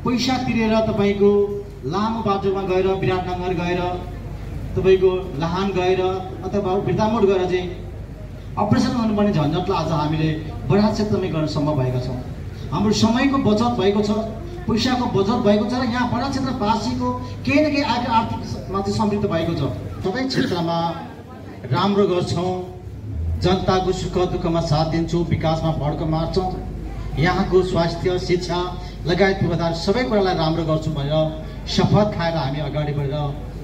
पैसा तिरेर तपाईको लामो बाटोमा गएर विराटनगर गएर तपाईको लाहान गएर अथवा बिर्तामोड गएर चाहिँ अपरेसन गर्नुपर्ने झन्झटलाई आज हामीले बडा क्षेत्रमै गर्न सम्भव भएका छौँ। हाम्रो समयको बचत भएको छ, पैसाको बचत भएको छ र यहाँ बडा क्षेत्रवासीको केही न केही आर्थिकमा चाहिँ समृद्ध भएको छ। सबै क्षेत्रमा राम्रो गर्छौँ, जनताको सुख दुःखमा साथ दिन्छौँ, विकासमा भड्क मार्छौँ, यहाँको स्वास्थ्य शिक्षा लगायत पूर्वाधार सबै कुरालाई राम्रो गर्छौँ भनेर शपथ खाएर हामी अगाडि बढेर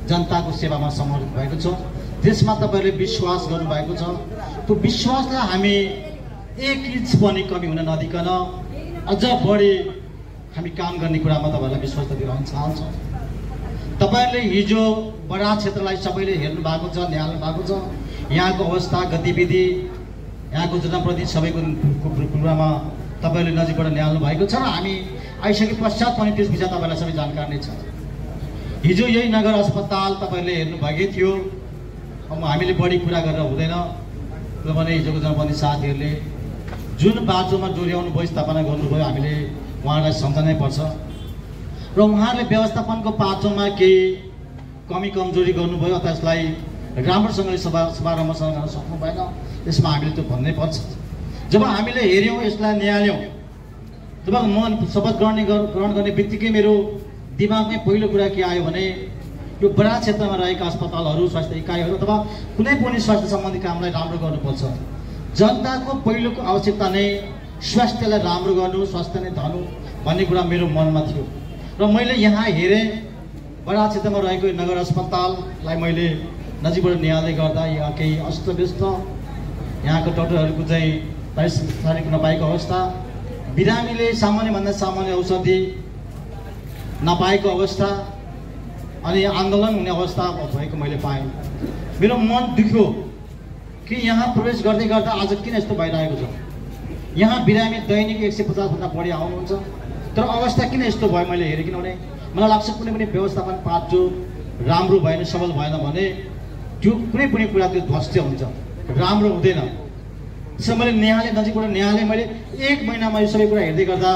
जनताको सेवामा समर्पित भएको छौँ। त्यसमा तपाईँहरूले विश्वास गर्नुभएको छ। त्यो विश्वासलाई हामी एक इन्च पनि कमी हुन नदिकन अझ बढी हामी काम गर्ने कुरामा तपाईँहरूलाई विश्वास दिलाउन चाहन्छौँ। तपाईँहरूले हिजो बडा क्षेत्रलाई सबैले हेर्नु भएको छ, निहाल्नु भएको छ। यहाँको अवस्था, गतिविधि, यहाँको जनप्रतिनिधि सबैको कुरामा तपाईँहरूले नजिकबाट निहाल्नु भएको छ र हामी आइसके पश्चात पनि त्यस विषय तपाईँलाई सबै जानकारी नै छ। हिजो यही नगर अस्पताल तपाईँहरूले हेर्नुभएकै थियो। अब हामीले बढी कुरा गरेर हुँदैन किनभने हिजोको जनप्रतिनिधि साथीहरूले जुन बाटोमा डोर्याउनु भयो, स्थापना गर्नुभयो, हामीले उहाँलाई सम्झनै पर्छ र उहाँहरूले व्यवस्थापनको पाटोमा केही कमी कमजोरी गर्नुभयो अथवा यसलाई राम्रोसँगले शुभारम्भसँग गर्न सक्नु भएन, यसमा हामीले त्यो भन्नै पर्छ। जब हामीले हेऱ्यौँ, यसलाई निहाल्यौँ, जब म शपथ ग्रहण गर्ने बित्तिकै मेरो दिमागमै पहिलो कुरा के आयो भने यो बडा क्षेत्रमा रहेका अस्पतालहरू, स्वास्थ्य इकाइहरू अथवा कुनै पनि स्वास्थ्य सम्बन्धी कामलाई राम्रो गर्नुपर्छ। जनताको पहिलोको आवश्यकता नै स्वास्थ्यलाई राम्रो गर्नु, स्वास्थ्य नै धनु भन्ने कुरा मेरो मनमा थियो र मैले यहाँ हेरेँ बडा क्षेत्रमा रहेको नगर अस्पताललाई मैले नजिकबाट निहाल्दै गर्दा यहाँ केही अस्तव्यस्त, यहाँको डाक्टरहरूको चाहिँ पारिश्रमिक नपाएको अवस्था, बिरामीले सामान्यभन्दा सामान्य औषधि नपाएको अवस्था अनि आन्दोलन हुने अवस्था भएको मैले पाएँ। मेरो मन दुख्यो कि यहाँ प्रवेश गर्दै गर्दा आज किन यस्तो भइरहेको छ। यहाँ बिरामी दैनिक 150भन्दा बढी आउनुहुन्छ, तर अवस्था किन यस्तो भयो मैले हेरेँ। किनभने मलाई लाग्छ कुनै पनि व्यवस्थापन पाटो राम्रो भएन, सबल भएन भने त्यो कुनै पनि कुरा त्यो ध्वस्त हुन्छ, राम्रो हुँदैन। त्यसो मैले निहालेँ, नजिकबाट निहालेँ। मैले 1 महिनामा यो सबै कुरा हेर्दै गर्दा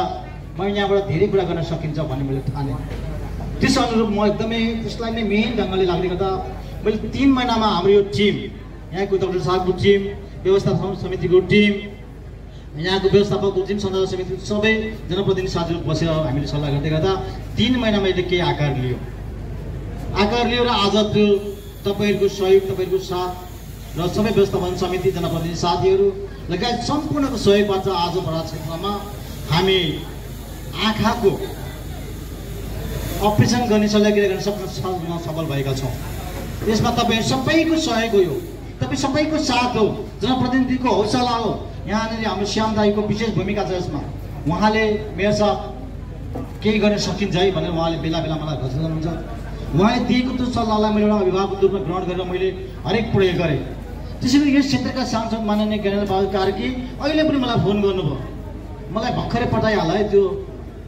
मैले यहाँबाट धेरै कुरा गर्न सकिन्छ भन्ने मैले ठानेँ। त्यस अनुरूप म एकदमै त्यसलाई नै मेन ढङ्गले लाग्दै गर्दा मैले 3 महिनामा हाम्रो यो टिम, यहाँको डाक्टर साहबको टिम, व्यवस्थापन समितिको टिम, यहाँको व्यवस्थापकको टिम, सञ्चालक समिति सबै जनप्रतिनिधि साथीहरू बसेर हामीले सल्लाह गर्दै गर्दा 3 महिनामा यसले केही आकार लियो र आज त्यो तपाईँहरूको सहयोग, तपाईँहरूको साथ र सबै व्यवस्थापन समिति, जनप्रतिनिधि साथीहरू लगायत सम्पूर्णको सहयोगबाट आज बडा क्षेत्रमा हामी आँखाको अपरेसन गर्ने शल्यक्रिया गर्न सक्न सफल भएका छौँ। यसमा तपाईँ सबैको सहयोग हो, तपाईँ सबैको साथ हो, जनप्रतिनिधिको हौसला हो। यहाँनिर हाम्रो श्याम दाईको विशेष भूमिका छ यसमा। उहाँले मेयर साहब केही गर्न सकिन्छ है भनेर उहाँले बेला बेला मलाई घोषणा गर्नुहुन्छ। उहाँले दिएको त्यो सल्लाहलाई मैले एउटा अभिभावकको रूपमा ग्रहण गरेर मैले हरेक प्रयोग गरेँ। त्यसैले यस क्षेत्रका सांसद माननीय ज्ञानेन्द्र बहादुर कार्की अहिले पनि मलाई फोन गर्नुभयो। मलाई भर्खरै पठाइहाल्यो है, त्यो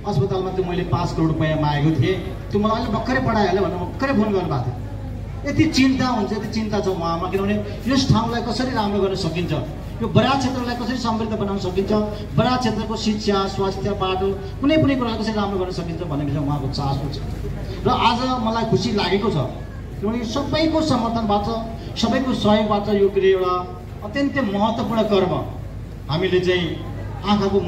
अस्पतालमा त्यो मैले 5 करोड रुपियाँ मागेको थिएँ, त्यो मलाई अहिले भर्खरै पठाइहाल्यो भनेर भर्खरै फोन गर्नुभएको थियो। यति चिन्ता हुन्छ, यति चिन्ता छ उहाँमा, किनभने यस ठाउँलाई कसरी राम्रो गर्न सकिन्छ, यो बडा क्षेत्रलाई कसरी समृद्ध बनाउन सकिन्छ, बडा क्षेत्रको शिक्षा, स्वास्थ्य, बाटो, कुनै पनि कुरालाई कसरी राम्रो गर्न सकिन्छ भन्ने विषय उहाँको चासो छ। र आज मलाई खुसी लागेको छ किनभने सबैको समर्थनबाट, सबैको सहयोगबाट यो कुरो एउटा अत्यन्तै महत्त्वपूर्ण कर्म हामीले चाहिँ आँखाको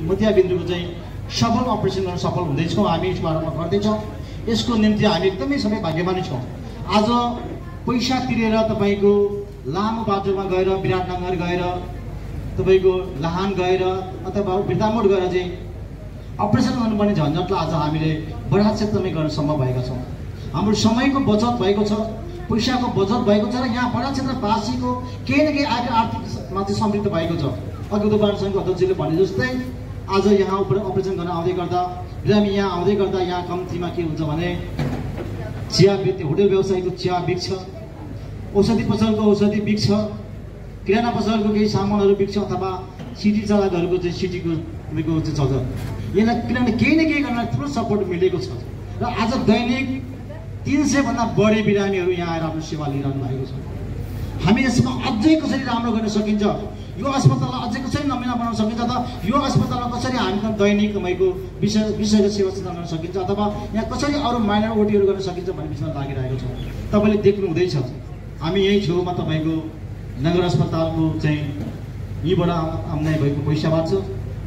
मोतियाबिन्दुको चाहिँ सफल अपरेसन गर्न सफल हुँदैछौँ, हामी शुभारम्भ गर्दैछौँ। यसको निम्ति हामी एकदमै सबै भाग्यमानी छौँ। आज पैसा तिरेर तपाईँको लामो बाटोमा गएर विराटनगर गएर तपाईँको लाहान गएर अथवा बिर्तामोड गएर चाहिँ अपरेसन गर्नुपर्ने झन्झटलाई आज हामीले बडा क्षेत्रमै गर्न सम्भव भएका छौँ। हाम्रो समयको बचत भएको छ, पैसाको बचत भएको छ र यहाँ बडा क्षेत्रवासीको केही न केही आर्थिकमा चाहिँ समृद्ध भएको छ। अघि उद्योग सङ्घको अध्यक्षले भने जस्तै आज यहाँ अपरेसन गर्न आउँदै गर्दा, बिरामी यहाँ आउँदै गर्दा यहाँ कम्तीमा के हुन्छ भने चिया होटल व्यवसायको चिया बिक्छ, औषधि पसलको औषधि बिक्छ, किराना पसलको केही सामानहरू बिक्छ अथवा सिटी चालकहरूको चाहिँ सिटीको चाहिँ चल्छ। यसलाई किनभने केही न केही गर्न ठुलो सपोर्ट मिलेको छ र आज दैनिक 300 भन्दा बढी बिरामीहरू यहाँ आएर आफ्नो सेवा लिइरहनु भएको छ। हामी यसमा अझै कसरी राम्रो गर्न सकिन्छ यो अस्पताललाई अझै कसरी नमिना बनाउन सकिन्छ, त यो अस्पतालमा कसरी हामी दैनिक तपाईँको विषयको सेवा सुधार गर्न सकिन्छ, अथवा यहाँ कसरी अरू माइनर ओटीहरू गर्न सकिन्छ भन्ने विषयमा लागिरहेको छ। तपाईँले देख्नु हुँदैछ, हामी यही छेउमा तपाईँको नगर अस्पतालको चाहिँ यहीँबाट आम्दानी भएको पैसा बाँच्छ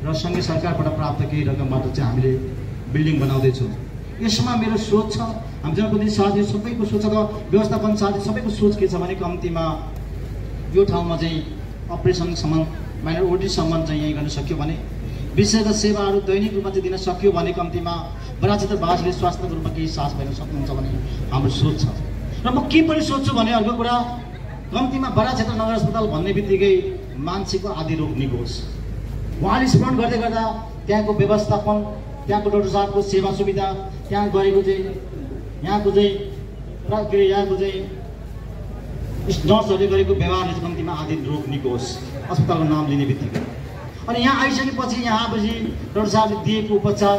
र सँगै सरकारबाट प्राप्त केही रकमबाट चाहिँ हामीले बिल्डिङ बनाउँदैछौँ। यसमा मेरो सोच छ, हामी जनप्रतिनिधि साथी सबैको सोच र व्यवस्थापन साथी सबैको सोच के छ भने कम्तीमा यो ठाउँमा चाहिँ अपरेसनसम्म माइनर ओटीसम्म चाहिँ यहीँ गर्न सक्यो भने, विशेषगत सेवाहरू दैनिक रूपमा चाहिँ दिन सक्यो भने कम्तीमा बराक क्षेत्रवासीले स्वास्थ्यको रूपमा केही सास पाइन सक्नुहुन्छ भन्ने हाम्रो सोच छ। र म के पनि सोध्छु भने अर्को कुरा, कम्तीमा बराक क्षेत्र नगर अस्पताल भन्ने बित्तिकै मान्छेको आदि रोग निकोस्। उहाँले स्मरण गर्दै गर्दा त्यहाँको व्यवस्थापन, त्यहाँको डाक्टर साहबको सेवा सुविधा, त्यहाँ गरेको चाहिँ यहाँको चाहिँ नर्सहरूले गरेको व्यवहारले चाहिँ कम्तीमा आदि रोग निकोस् अस्पतालको नाम लिने बित्तिकै। अनि यहाँ आइसकेपछि यहाँ आएपछि डाक्टर साहबले दिएको उपचार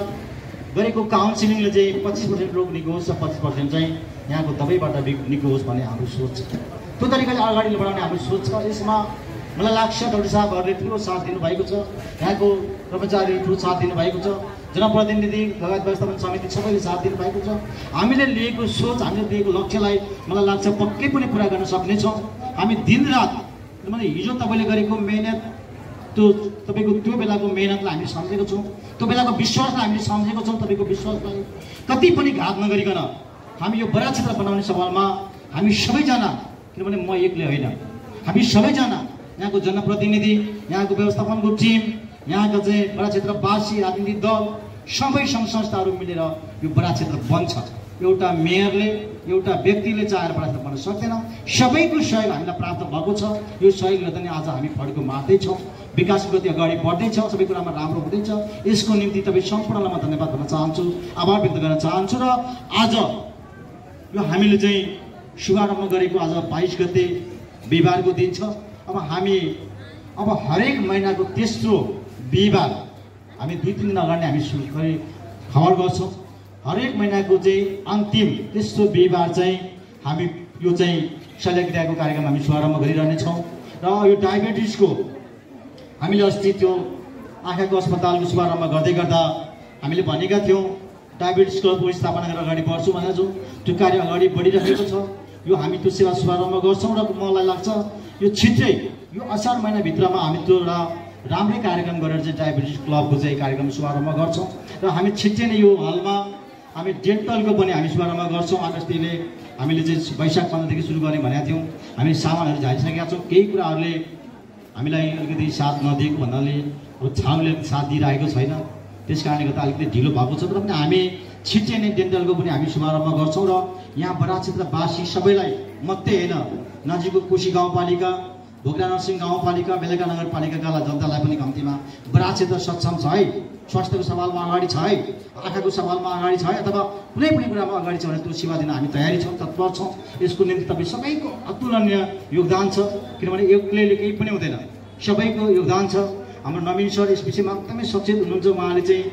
गरेको काउन्सिलिङले चाहिँ 25% रोग निकोस् र 25% चाहिँ यहाँको दबाईबाट निकोस् भन्ने हाम्रो सोच छ। त्यो तरिकाले अगाडि बढाउने हाम्रो सोच छ। यसमा मलाई लाग्छ डाक्टर साहबहरूले ठुलो साथ दिनुभएको छ, यहाँको कर्मचारीहरू ठुलो साथ दिनुभएको छ, जनप्रतिनिधि लगायत व्यवस्थापन समिति सबैले साथ दिनुभएको छ। हामीले लिएको सोच, हामीले दिएको लक्ष्यलाई मलाई लाग्छ पक्कै पनि पुरा गर्न सक्नेछौँ। हामी दिनरात किनभने हिजो तपाईँले गरेको मेहनत, त्यो तपाईँको त्यो बेलाको मेहनतलाई हामीले सम्झेको छौँ, त्यो बेलाको विश्वासलाई हामीले सम्झेको छौँ। तपाईँको विश्वासलाई कति पनि घात नगरिकन हामी यो बराक क्षेत्र बनाउने सवालमा हामी सबैजना, किनभने म एक्लै होइन, हामी सबैजना यहाँको जनप्रतिनिधि, यहाँको व्यवस्थापनको टिम, यहाँका चाहिँ बराक क्षेत्रवासी राजनीतिक दल सबै सङ्घ संस्थाहरू मिलेर यो बराक क्षेत्र बन्छ। एउटा मेयरले, एउटा व्यक्तिले चाहेर बराक क्षेत्र बन्न सक्दैन। सबैको सहयोग हामीलाई प्राप्त भएको छ। यो सहयोगले त नि आज हामी फड्को मार्दैछौँ, विकासको गति अगाडि बढ्दैछ, सबै कुरामा राम्रो हुँदैछ। यसको निम्ति तपाईँ सम्पूर्णलाई म धन्यवाद भन्न चाहन्छु, आभार व्यक्त गर्न चाहन्छु। र आज यो हामीले चाहिँ शुभारम्भ गरेको आज 22 गते बिहिबारको दिन छ। अब हरेक महिनाको तेस्रो बिहिबार हामी 2-3 दिन अगाडि हामी खबर गर्छौँ। हरेक महिनाको चाहिँ अन्तिम तेस्रो बिहिबार चाहिँ हामी यो चाहिँ शल्यक्रियाको कार्यक्रम हामी शुभारम्भ गरिरहनेछौँ। र यो डायबिटिजको हामीले अस्ति त्यो आँखाको अस्पतालको शुभारम्भ गर्दै गर्दा हामीले भनेका थियौँ डायबिटिज क्लबको स्थापना गरेर अगाडि बढ्छौँ भनेर जो त्यो कार्य अगाडि बढिरहेको छ। यो हामी त्यो सेवा शुभारम्भ गर्छौँ र मलाई लाग्छ यो छिट्टै यो असार महिनाभित्रमा हामी त्यो एउटा राम्रै कार्यक्रम गरेर चाहिँ डायबिटिज क्लबको चाहिँ कार्यक्रम शुभारम्भ गर्छौँ। र हामी छिट्टै नै यो हलमा हामी डेन्टलको पनि हामी शुभारम्भ गर्छौँ। अगस्तीले हामीले चाहिँ वैशाख 15 देखि सुरु गर्ने भनेका थियौँ। हामी सामानहरू झारिसकेका छौँ। केही कुराहरूले हामीलाई अलिकति साथ नदिएको भन्नाले अब छाउले साथ दिइरहेको छैन, त्यस कारणले गर्दा अलिकति ढिलो भएको छ। तर पनि हामी छिट्टै नै डेन्टलको पनि हामी शुभारम्भ गर्छौँ। र यहाँ बराक क्षेत्रवासी सबैलाई मात्रै होइन, नजिकको कोशी गाउँपालिका, भोगरा नरसिंह गाउँपालिका, बेलका नगरपालिकाका जनतालाई पनि कम्तीमा बराक क्षेत्र सक्षम छ है, स्वास्थ्यको सवालमा अगाडि छ है, आँखाको सवालमा अगाडि छ है, अथवा कुनै पनि कुरामा अगाडि छ भने त्यो सेवा दिन हामी तयारी छौँ, तत्पर छौँ। यसको निम्ति तपाईँ सबैको अतुलनीय योगदान छ, किनभने एक्लैले केही पनि हुँदैन, सबैको योगदान छ। हाम्रो नवीन सर यस विषयमा एकदमै सचेत हुनुहुन्छ। उहाँले चाहिँ